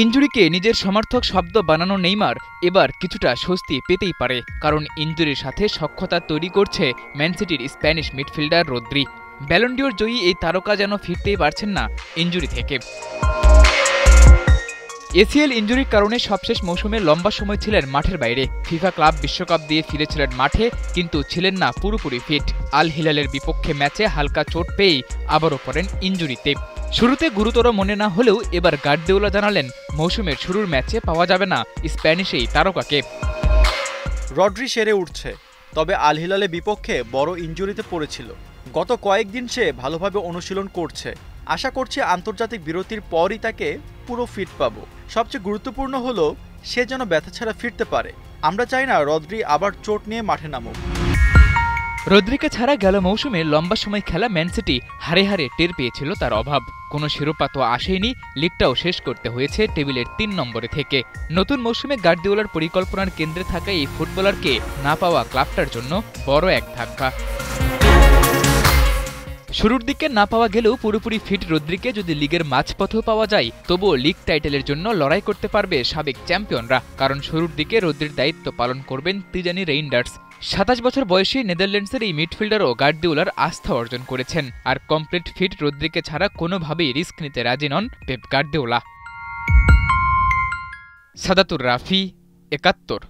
ইনজুরিকে নিজের সমর্থক শব্দ বানানো নেইমার এবার কিছুটা স্বস্তি পেতেই পারে, কারণ ইনজুরির সাথে সখ্যতা তৈরি করছে ম্যান সিটির Spanish midfielder Rodri. Ballon d'Or জয়ী এই তারকা যেন ফিরতেই পারছেন না ইনজুরি থেকে। এসিএল ইনজুরির কারণে সবশেষ মৌসুমে লম্বা সময় ছিলেন মাঠের বাইরে। ফিফা ক্লাব বিশ্বকাপ দিয়ে ফিরেছিলেন মাঠে, কিন্তু ছিলেন না পুরোপুরি ফিট। আল হিলালের বিপক্ষে ম্যাচে হালকা চোট পেয়েই আবারও পড়েন ইনজুরিতে। শুরুতে গুরুতর মনে না হলেও এবার গার্দিওলা জানালেন মৌসুমের শুরুর ম্যাচে পাওয়া যাবে না স্প্যানিশ এই তারকাকে। রড্রি সেরে উঠছে, তবে আল হিলালের বিপক্ষে বড় ইনজুরিতে পড়েছিল। গত কয়েকদিন সে ভালোভাবে অনুশীলন করছে। আশা করছি আন্তর্জাতিক বিরতির পরই তাকে পুরো ফিট পাবো। সবচেয়ে গুরুত্বপূর্ণ হলো সে যেন ব্যথা ছাড়া ফিরতে পারে। আমরা চাই না রদ্রি আবার চোট নিয়ে মাঠে নামুক। রদ্রিকে ছাড়া গেল মৌসুমে লম্বা সময় খেলা ম্যান সিটি হারে হারে টের পেয়েছিল তার অভাব। কোনো শিরোপা তো আসেনি, লিগটাও শেষ করতে হয়েছে টেবিলের ৩ নম্বরে থেকে। নতুন মৌসুমে গার্দিওলার পরিকল্পনার কেন্দ্রে থাকা এই ফুটবলারকে না পাওয়া ক্লাবটার জন্য বড় এক ধাক্কা। শুরুর দিকে না পাওয়া গেলেও পুরোপুরি ফিট রদ্রিকে যদি লিগের মাঝপথেও পাওয়া যায়, তবুও লিগ টাইটেলের জন্য লড়াই করতে পারবে সাবেক চ্যাম্পিয়নরা। কারণ শুরুর দিকে রদ্রির দায়িত্ব পালন করবেন তিজানি রেইন্ডার্স। ২৭ বছর বয়সী নেদারল্যান্ডসের এই মিডফিল্ডারও গার্দিওলার আস্থা অর্জন করেছেন। আর কমপ্লিট ফিট রদ্রিকে ছাড়া কোনোভাবেই রিস্ক নিতে রাজি নন পেপ গার্দিওলা। সাদাতুর রাফি, ৭১।